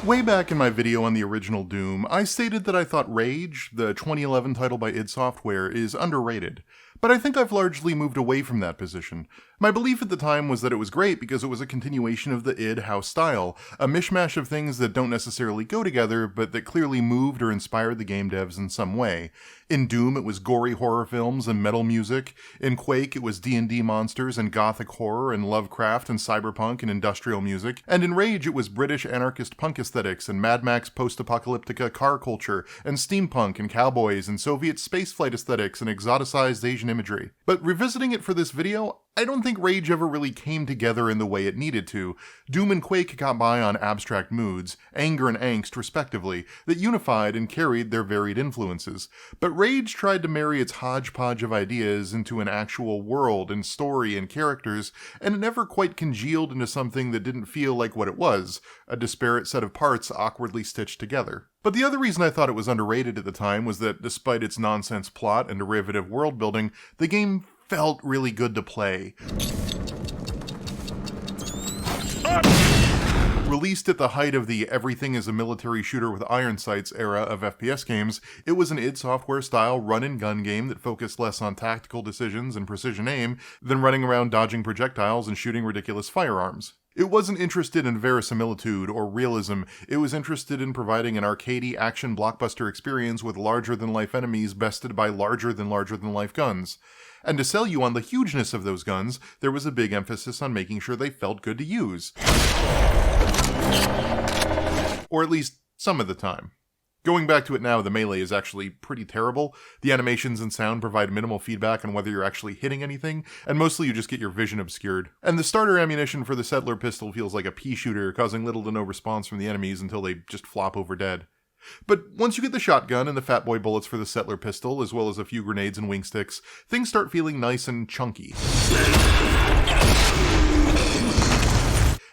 Way back in my video on the original Doom, I stated that I thought Rage, the 2011 title by id Software, is underrated. But I think I've largely moved away from that position. My belief at the time was that it was great because it was a continuation of the id house style, a mishmash of things that don't necessarily go together, but that clearly moved or inspired the game devs in some way. In Doom, it was gory horror films and metal music. In Quake, it was D&D monsters and gothic horror and Lovecraft and cyberpunk and industrial music. And in Rage, it was British anarchist punk aesthetics and Mad Max post-apocalyptica car culture and steampunk and cowboys and Soviet spaceflight aesthetics and exoticized Asian imagery. But revisiting it for this video, I don't think Rage ever really came together in the way it needed to. Doom and Quake got by on abstract moods, anger and angst respectively, that unified and carried their varied influences. But Rage tried to marry its hodgepodge of ideas into an actual world and story and characters, and it never quite congealed into something that didn't feel like what it was, a disparate set of parts awkwardly stitched together. But the other reason I thought it was underrated at the time was that despite its nonsense plot and derivative world building, the game felt really good to play. Released at the height of the everything is a military shooter with iron sights era of FPS games, it was an id Software style run-and-gun game that focused less on tactical decisions and precision aim than running around dodging projectiles and shooting ridiculous firearms. It wasn't interested in verisimilitude or realism, it was interested in providing an arcadey action blockbuster experience with larger-than-life enemies bested by larger-than-life guns. And to sell you on the hugeness of those guns, there was a big emphasis on making sure they felt good to use. Or at least some of the time. Going back to it now, the melee is actually pretty terrible. The animations and sound provide minimal feedback on whether you're actually hitting anything, and mostly you just get your vision obscured. And the starter ammunition for the Settler pistol feels like a pea shooter, causing little to no response from the enemies until they just flop over dead. But once you get the shotgun and the fat boy bullets for the Settler pistol, as well as a few grenades and wing sticks, things start feeling nice and chunky.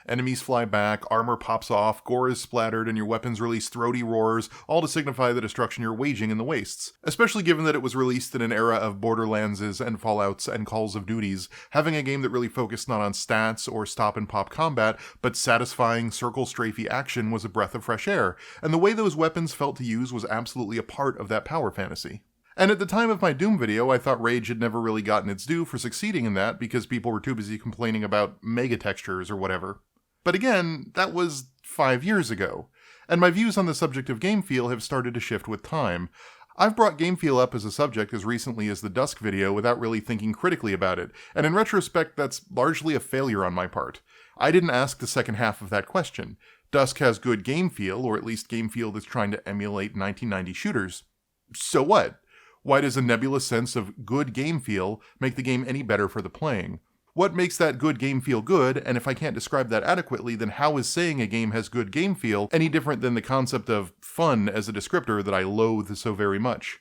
Enemies fly back, armor pops off, gore is splattered, and your weapons release throaty roars, all to signify the destruction you're waging in the wastes. Especially given that it was released in an era of Borderlandses and Fallouts and Calls of Duties, having a game that really focused not on stats or stop-and-pop combat, but satisfying circle-strafey action was a breath of fresh air, and the way those weapons felt to use was absolutely a part of that power fantasy. And at the time of my Doom video, I thought Rage had never really gotten its due for succeeding in that because people were too busy complaining about mega textures or whatever. But again, that was 5 years ago, and my views on the subject of game feel have started to shift with time. I've brought game feel up as a subject as recently as the Dusk video without really thinking critically about it, and in retrospect that's largely a failure on my part. I didn't ask the second half of that question. Dusk has good game feel, or at least game feel that's trying to emulate 1990 shooters. So what? Why does a nebulous sense of good game feel make the game any better for the playing? What makes that good game feel good, and if I can't describe that adequately, then how is saying a game has good game feel any different than the concept of fun as a descriptor that I loathe so very much?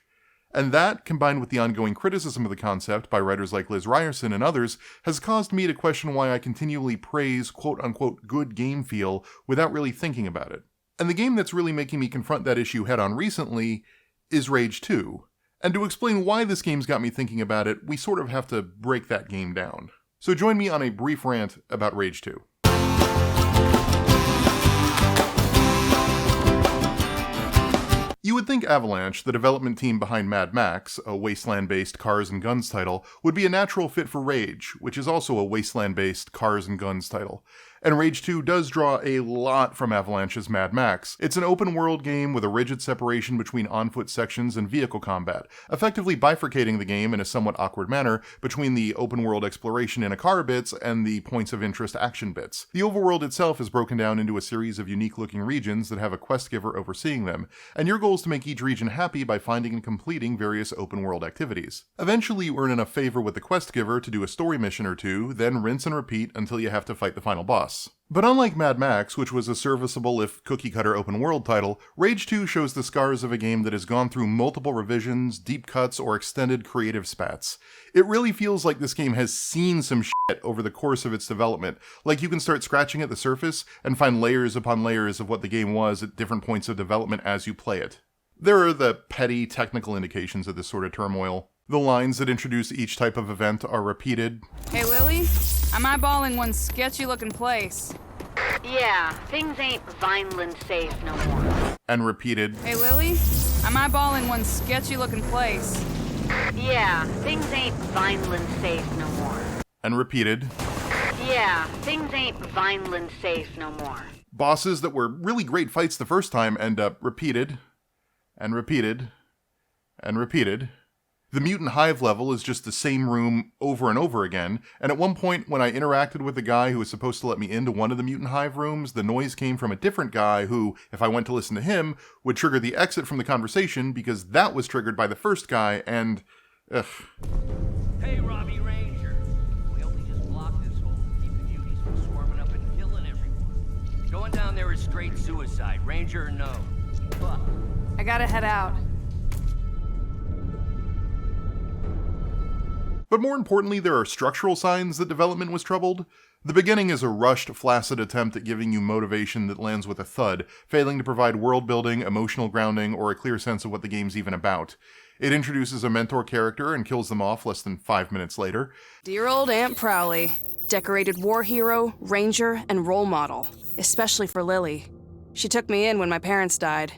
And that, combined with the ongoing criticism of the concept by writers like Liz Ryerson and others, has caused me to question why I continually praise quote-unquote good game feel without really thinking about it. And the game that's really making me confront that issue head-on recently is Rage 2. And to explain why this game's got me thinking about it, we sort of have to break that game down. So join me on a brief rant about Rage 2. You would think Avalanche, the development team behind Mad Max, a wasteland-based cars and guns title, would be a natural fit for Rage, which is also a wasteland-based cars and guns title. And Rage 2 does draw a lot from Avalanche's Mad Max. It's an open-world game with a rigid separation between on-foot sections and vehicle combat, effectively bifurcating the game in a somewhat awkward manner between the open-world exploration in a car bits and the points of interest action bits. The overworld itself is broken down into a series of unique-looking regions that have a quest giver overseeing them, and your goal is to make each region happy by finding and completing various open-world activities. Eventually, you earn enough favor with the quest giver to do a story mission or two, then rinse and repeat until you have to fight the final boss. But unlike Mad Max, which was a serviceable if cookie-cutter open-world title, Rage 2 shows the scars of a game that has gone through multiple revisions, deep cuts, or extended creative spats. It really feels like this game has seen some shit over the course of its development, like you can start scratching at the surface and find layers upon layers of what the game was at different points of development as you play it. There are the petty technical indications of this sort of turmoil. The lines that introduce each type of event are repeated. Hey, Lily, I'm eyeballing one sketchy-looking place. Yeah, things ain't Vineland safe no more. And repeated. Hey, Lily? I'm eyeballing one sketchy-looking place. Yeah, things ain't Vineland safe no more. And repeated. Yeah, things ain't Vineland safe no more. Bosses that were really great fights the first time end up repeated. And repeated. And repeated. The mutant hive level is just the same room over and over again, and at one point when I interacted with the guy who was supposed to let me into one of the mutant hive rooms, the noise came from a different guy who, if I went to listen to him, would trigger the exit from the conversation because that was triggered by the first guy, and... ugh. Hey, Robbie Ranger. We only just blocked this hole to keep the muties from swarming up and killing everyone. Going down there is straight suicide, Ranger or no. Fuck. I gotta head out. But more importantly, there are structural signs that development was troubled. The beginning is a rushed, flaccid attempt at giving you motivation that lands with a thud, failing to provide world building, emotional grounding, or a clear sense of what the game's even about. It introduces a mentor character and kills them off less than 5 minutes later. Dear old Aunt Prowley. Decorated war hero, ranger, and role model. Especially for Lily. She took me in when my parents died.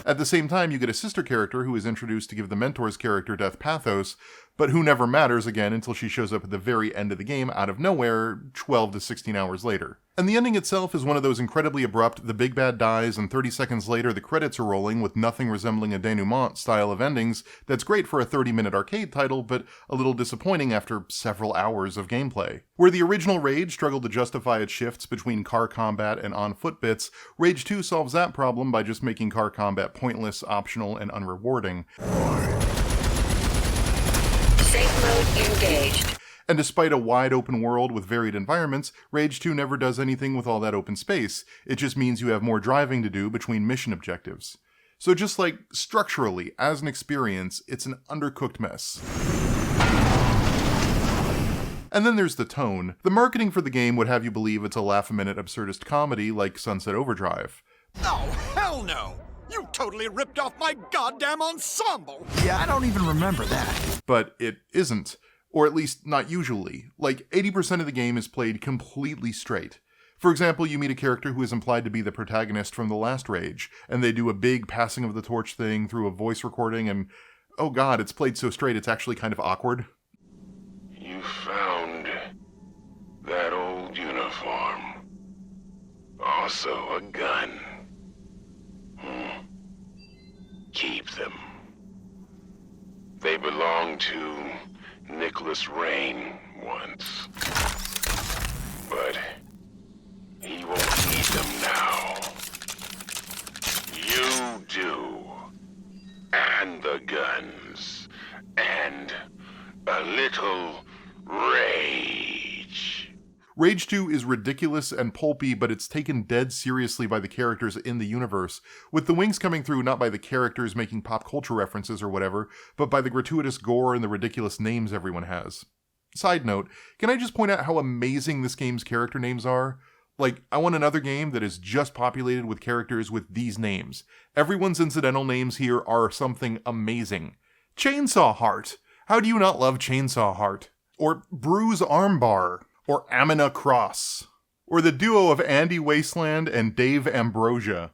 At the same time, you get a sister character who is introduced to give the mentor's character death pathos, but who never matters again until she shows up at the very end of the game out of nowhere 12 to 16 hours later. And the ending itself is one of those incredibly abrupt, the big bad dies and 30 seconds later the credits are rolling with nothing resembling a denouement style of endings that's great for a 30-minute arcade title, but a little disappointing after several hours of gameplay. Where the original Rage struggled to justify its shifts between car combat and on-foot bits, Rage 2 solves that problem by just making car combat pointless, optional, and unrewarding. Safe mode engaged. And despite a wide open world with varied environments, Rage 2 never does anything with all that open space. It just means you have more driving to do between mission objectives. So just like structurally, as an experience, it's an undercooked mess. And then there's the tone. The marketing for the game would have you believe it's a laugh-a-minute absurdist comedy like Sunset Overdrive. Oh, hell no! You totally ripped off my goddamn ensemble! Yeah, I don't even remember that. But it isn't. Or at least not usually. Like, 80% of the game is played completely straight. For example, you meet a character who is implied to be the protagonist from the last Rage, and they do a big passing of the torch thing through a voice recording, and oh god, it's played so straight it's actually kind of awkward. You found that old uniform. Also a gun. Keep them. They belong to Nicholas Rain once. But he won't need them now. You do. And the guns. And a little rage. Rage 2 is ridiculous and pulpy, but it's taken dead seriously by the characters in the universe, with the wings coming through not by the characters making pop culture references or whatever, but by the gratuitous gore and the ridiculous names everyone has. Side note, can I just point out how amazing this game's character names are? Like, I want another game that is just populated with characters with these names. Everyone's incidental names here are something amazing. Chainsaw Heart! How do you not love Chainsaw Heart? Or Bruise Armbar? Or Amina Cross, or the duo of Andy Wasteland and Dave Ambrosia.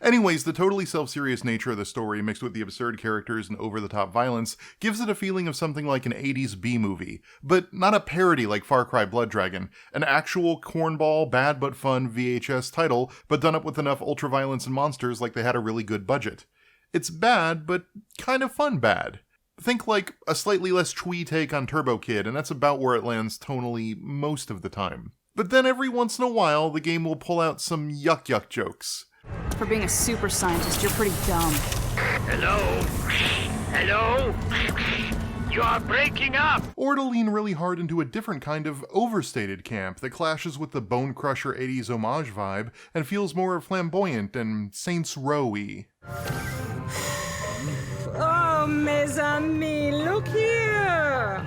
Anyways, the totally self-serious nature of the story mixed with the absurd characters and over-the-top violence gives it a feeling of something like an 80s B-movie, but not a parody like Far Cry Blood Dragon, an actual cornball, bad but fun VHS title, but done up with enough ultra-violence and monsters like they had a really good budget. It's bad, but kind of fun bad. Think like a slightly less twee take on Turbo Kid, and that's about where it lands tonally most of the time. But then every once in a while, the game will pull out some yuck jokes. For being a super scientist, you're pretty dumb. Hello? Hello? You are breaking up! Or to lean really hard into a different kind of overstated camp that clashes with the Bone Crusher 80s homage vibe and feels more flamboyant and Saints Row-y. Oh, mes amis, look here!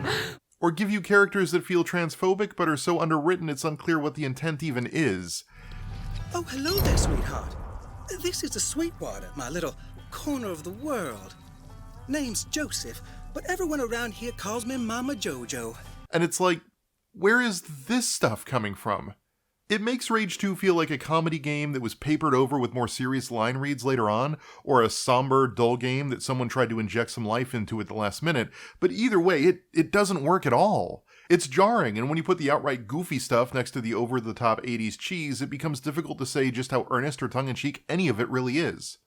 Or give you characters that feel transphobic but are so underwritten it's unclear what the intent even is. Oh, hello there, sweetheart. This is the Sweetwater, my little corner of the world. Name's Joseph, but everyone around here calls me Mama Jojo. And it's like, where is this stuff coming from? It makes Rage 2 feel like a comedy game that was papered over with more serious line reads later on, or a somber, dull game that someone tried to inject some life into at the last minute, but either way, it doesn't work at all. It's jarring, and when you put the outright goofy stuff next to the over-the-top 80s cheese, it becomes difficult to say just how earnest or tongue-in-cheek any of it really is.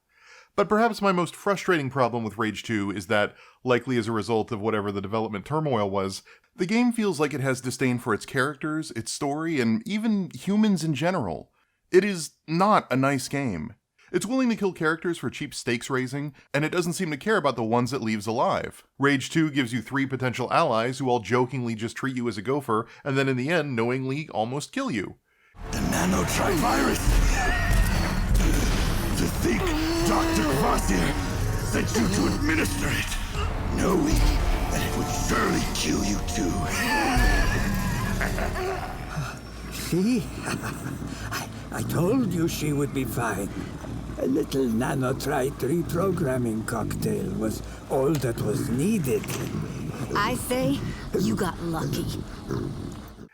But perhaps my most frustrating problem with Rage 2 is that, likely as a result of whatever the development turmoil was, the game feels like it has disdain for its characters, its story, and even humans in general. It is not a nice game. It's willing to kill characters for cheap stakes raising, and it doesn't seem to care about the ones it leaves alive. Rage 2 gives you 3 potential allies who all jokingly just treat you as a gopher, and then in the end knowingly almost kill you. The nanotrivirus! To think Dr. Kvassier sent you to administer it, knowing that it would surely kill you too. See? I told you she would be fine. A little nanotrite reprogramming cocktail was all that was needed. I say, you got lucky.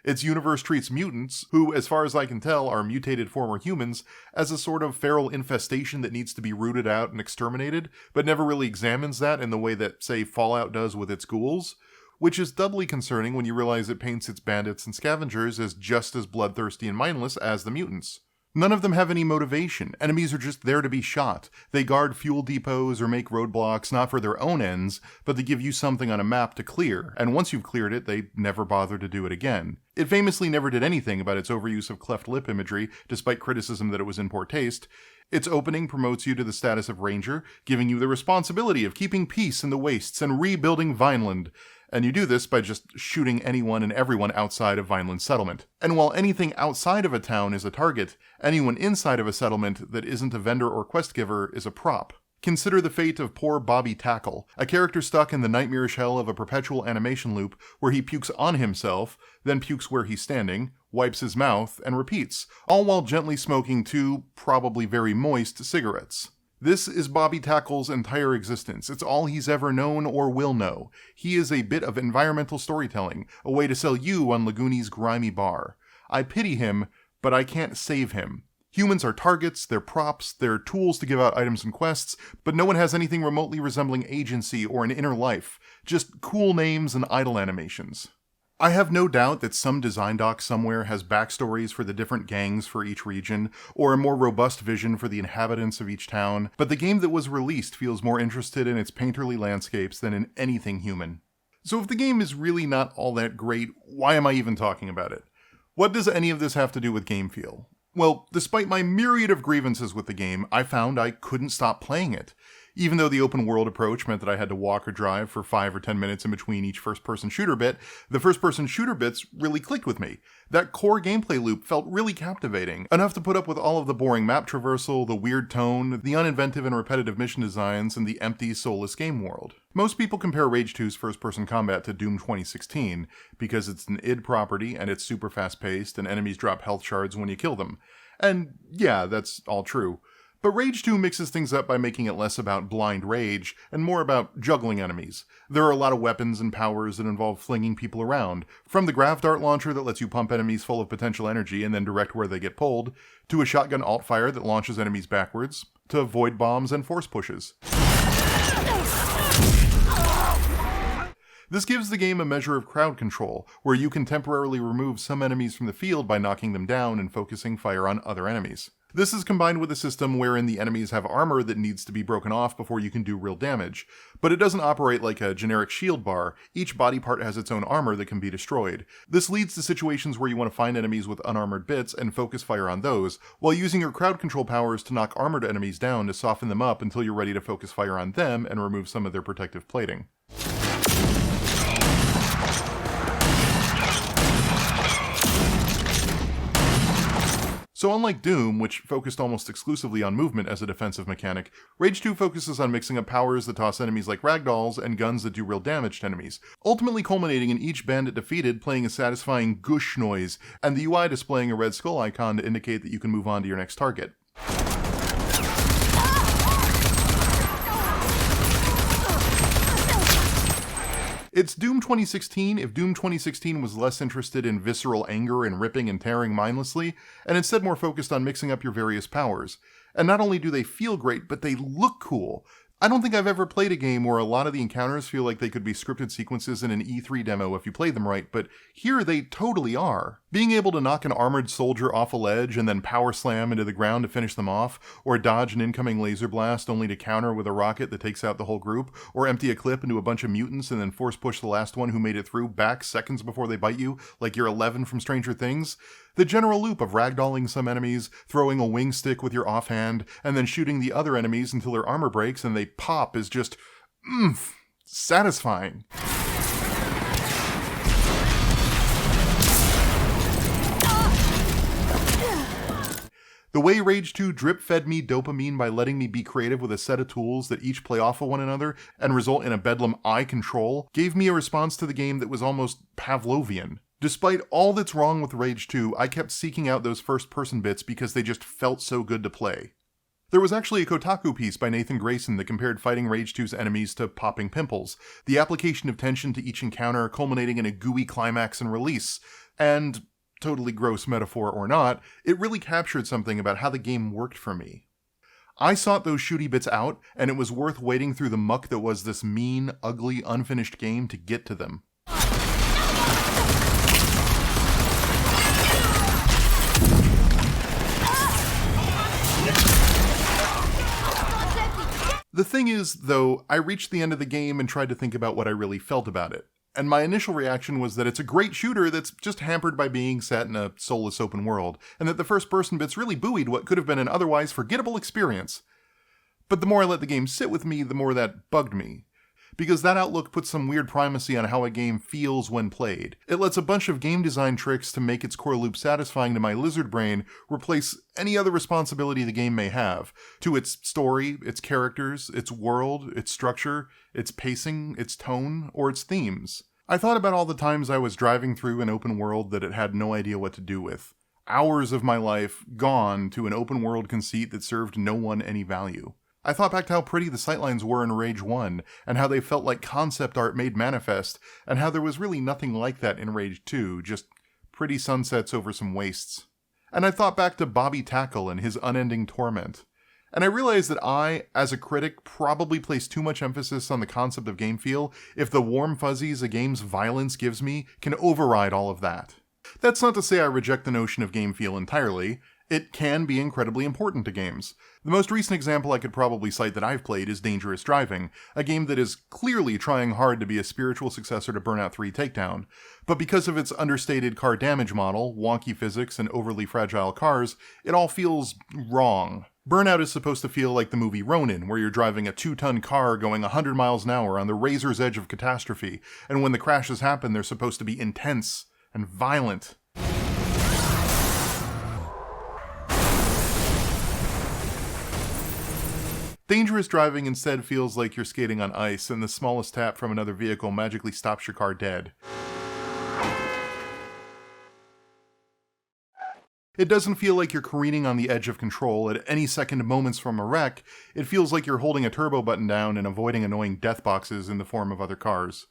Its universe treats mutants, who, as far as I can tell, are mutated former humans, as a sort of feral infestation that needs to be rooted out and exterminated, but never really examines that in the way that, say, Fallout does with its ghouls, which is doubly concerning when you realize it paints its bandits and scavengers as just as bloodthirsty and mindless as the mutants. None of them have any motivation. Enemies are just there to be shot. They guard fuel depots or make roadblocks not for their own ends, but to give you something on a map to clear, and once you've cleared it, they never bother to do it again. It famously never did anything about its overuse of cleft lip imagery, despite criticism that it was in poor taste. Its opening promotes you to the status of Ranger, giving you the responsibility of keeping peace in the wastes and rebuilding Vineland. And you do this by just shooting anyone and everyone outside of Vineland settlement. And while anything outside of a town is a target, anyone inside of a settlement that isn't a vendor or quest giver is a prop. Consider the fate of poor Bobby Tackle, a character stuck in the nightmarish hell of a perpetual animation loop where he pukes on himself, then pukes where he's standing, wipes his mouth, and repeats, all while gently smoking 2, probably very moist, cigarettes. This is Bobby Tackle's entire existence. It's all he's ever known or will know. He is a bit of environmental storytelling, a way to sell you on Lagooni's grimy bar. I pity him, but I can't save him. Humans are targets, they're props, they're tools to give out items and quests, but no one has anything remotely resembling agency or an inner life, just cool names and idle animations. I have no doubt that some design doc somewhere has backstories for the different gangs for each region, or a more robust vision for the inhabitants of each town, but the game that was released feels more interested in its painterly landscapes than in anything human. So if the game is really not all that great, why am I even talking about it? What does any of this have to do with game feel? Well, despite my myriad of grievances with the game, I found I couldn't stop playing it. Even though the open world approach meant that I had to walk or drive for 5 or 10 minutes in between each first-person shooter bit, the first-person shooter bits really clicked with me. That core gameplay loop felt really captivating, enough to put up with all of the boring map traversal, the weird tone, the uninventive and repetitive mission designs, and the empty, soulless game world. Most people compare Rage 2's first-person combat to Doom 2016, because it's an id property and it's super fast-paced and enemies drop health shards when you kill them. And yeah, that's all true. But Rage 2 mixes things up by making it less about blind rage and more about juggling enemies. There are a lot of weapons and powers that involve flinging people around, from the grav dart launcher that lets you pump enemies full of potential energy and then direct where they get pulled, to a shotgun alt-fire that launches enemies backwards, to void bombs and force pushes. This gives the game a measure of crowd control, where you can temporarily remove some enemies from the field by knocking them down and focusing fire on other enemies. This is combined with a system wherein the enemies have armor that needs to be broken off before you can do real damage, but it doesn't operate like a generic shield bar. Each body part has its own armor that can be destroyed. This leads to situations where you want to find enemies with unarmored bits and focus fire on those, while using your crowd control powers to knock armored enemies down to soften them up until you're ready to focus fire on them and remove some of their protective plating. So unlike Doom, which focused almost exclusively on movement as a defensive mechanic, Rage 2 focuses on mixing up powers that toss enemies like ragdolls and guns that do real damage to enemies, ultimately culminating in each bandit defeated playing a satisfying goosh noise, and the UI displaying a red skull icon to indicate that you can move on to your next target. It's Doom 2016 if Doom 2016 was less interested in visceral anger and ripping and tearing mindlessly, and instead more focused on mixing up your various powers. And not only do they feel great, but they look cool. I don't think I've ever played a game where a lot of the encounters feel like they could be scripted sequences in an E3 demo if you play them right, but here they totally are. Being able to knock an armored soldier off a ledge and then power slam into the ground to finish them off, or dodge an incoming laser blast only to counter with a rocket that takes out the whole group, or empty a clip into a bunch of mutants and then force push the last one who made it through back seconds before they bite you, like you're 11 from Stranger Things. The general loop of ragdolling some enemies, throwing a wing stick with your offhand, and then shooting the other enemies until their armor breaks and they pop is just, satisfying. The way Rage 2 drip-fed me dopamine by letting me be creative with a set of tools that each play off of one another and result in a bedlam I control gave me a response to the game that was almost Pavlovian. Despite all that's wrong with Rage 2, I kept seeking out those first-person bits because they just felt so good to play. There was actually a Kotaku piece by Nathan Grayson that compared fighting Rage 2's enemies to popping pimples, the application of tension to each encounter culminating in a gooey climax and release, and, totally gross metaphor or not, it really captured something about how the game worked for me. I sought those shooty bits out, and it was worth wading through the muck that was this mean, ugly, unfinished game to get to them. The thing is, though, I reached the end of the game and tried to think about what I really felt about it. And my initial reaction was that it's a great shooter that's just hampered by being set in a soulless open world, and that the first-person bits really buoyed what could have been an otherwise forgettable experience. But the more I let the game sit with me, the more that bugged me. Because that outlook puts some weird primacy on how a game feels when played. It lets a bunch of game design tricks to make its core loop satisfying to my lizard brain replace any other responsibility the game may have, to its story, its characters, its world, its structure, its pacing, its tone, or its themes. I thought about all the times I was driving through an open world that it had no idea what to do with. Hours of my life gone to an open world conceit that served no one any value. I thought back to how pretty the sightlines were in Rage 1, and how they felt like concept art made manifest, and how there was really nothing like that in Rage 2, just pretty sunsets over some wastes. And I thought back to Bobby Tackle and his unending torment. And I realized that I, as a critic, probably place too much emphasis on the concept of game feel if the warm fuzzies a game's violence gives me can override all of that. That's not to say I reject the notion of game feel entirely. It can be incredibly important to games. The most recent example I could probably cite that I've played is Dangerous Driving, a game that is clearly trying hard to be a spiritual successor to Burnout 3 Takedown, but because of its understated car damage model, wonky physics, and overly fragile cars, it all feels wrong. Burnout is supposed to feel like the movie Ronin, where you're driving a 2-ton car going 100 miles an hour on the razor's edge of catastrophe, and when the crashes happen, they're supposed to be intense and violent. Dangerous Driving instead feels like you're skating on ice, and the smallest tap from another vehicle magically stops your car dead. It doesn't feel like you're careening on the edge of control at any second moments from a wreck. It feels like you're holding a turbo button down and avoiding annoying death boxes in the form of other cars.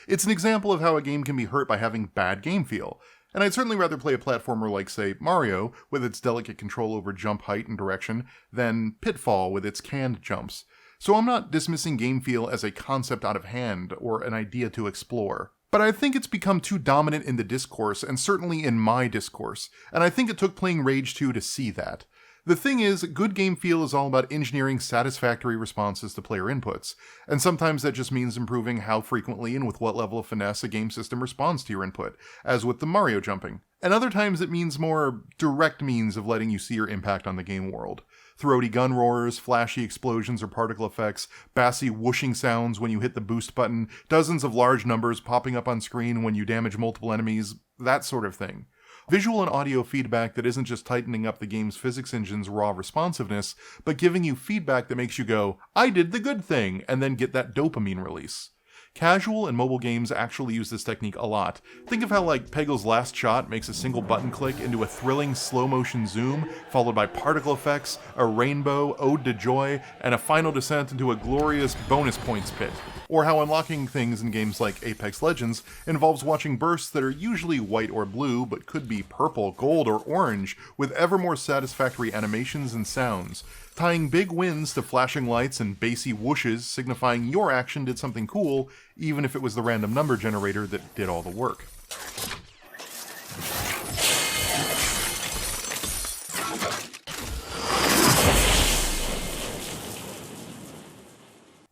It's an example of how a game can be hurt by having bad game feel, and I'd certainly rather play a platformer like, say, Mario, with its delicate control over jump height and direction, than Pitfall with its canned jumps. So I'm not dismissing game feel as a concept out of hand or an idea to explore. But I think it's become too dominant in the discourse, and certainly in my discourse, and I think it took playing Rage 2 to see that. The thing is, good game feel is all about engineering satisfactory responses to player inputs, and sometimes that just means improving how frequently and with what level of finesse a game system responds to your input, as with the Mario jumping. And other times it means more direct means of letting you see your impact on the game world. Throaty gun roars, flashy explosions or particle effects, bassy whooshing sounds when you hit the boost button, dozens of large numbers popping up on screen when you damage multiple enemies, that sort of thing. Visual and audio feedback that isn't just tightening up the game's physics engine's raw responsiveness, but giving you feedback that makes you go, I did the good thing, and then get that dopamine release. Casual and mobile games actually use this technique a lot. Think of how like Peggle's Last Shot makes a single button click into a thrilling slow motion zoom, followed by particle effects, a rainbow, ode to joy, and a final descent into a glorious bonus points pit. Or how unlocking things in games like Apex Legends involves watching bursts that are usually white or blue, but could be purple, gold, or orange, with ever more satisfactory animations and sounds, tying big wins to flashing lights and bassy whooshes signifying your action did something cool, even if it was the random number generator that did all the work.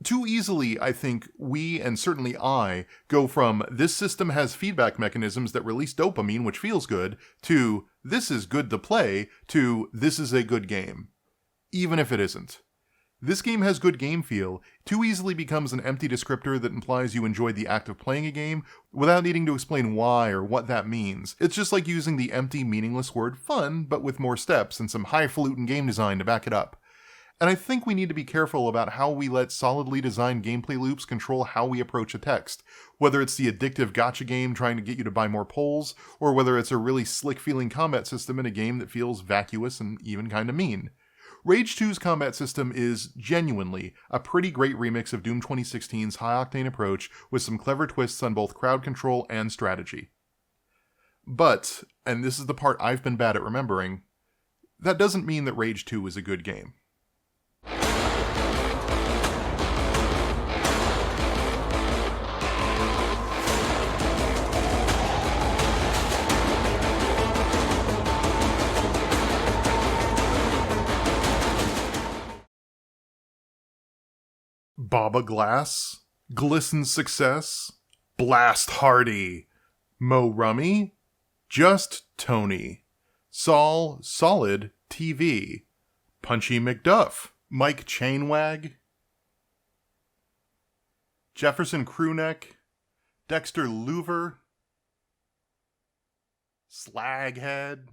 Too easily, I think, we, and certainly I, go from this system has feedback mechanisms that release dopamine, which feels good, to this is good to play, to this is a good game. Even if it isn't. This game has good game feel too easily becomes an empty descriptor that implies you enjoyed the act of playing a game without needing to explain why or what that means. It's just like using the empty, meaningless word fun, but with more steps and some highfalutin game design to back it up. And I think we need to be careful about how we let solidly designed gameplay loops control how we approach a text, whether it's the addictive gacha game trying to get you to buy more polls, or whether it's a really slick-feeling combat system in a game that feels vacuous and even kinda mean. Rage 2's combat system is, genuinely, a pretty great remix of Doom 2016's high-octane approach with some clever twists on both crowd control and strategy. But, and this is the part I've been bad at remembering, that doesn't mean that Rage 2 is a good game. Baba Glass, Glisten Success, Blast Hardy, Mo Rummy, Just Tony, Sol Solid TV, Punchy McDuff, Mike Chainwag, Jefferson Crewneck, Dexter Louver, Slaghead,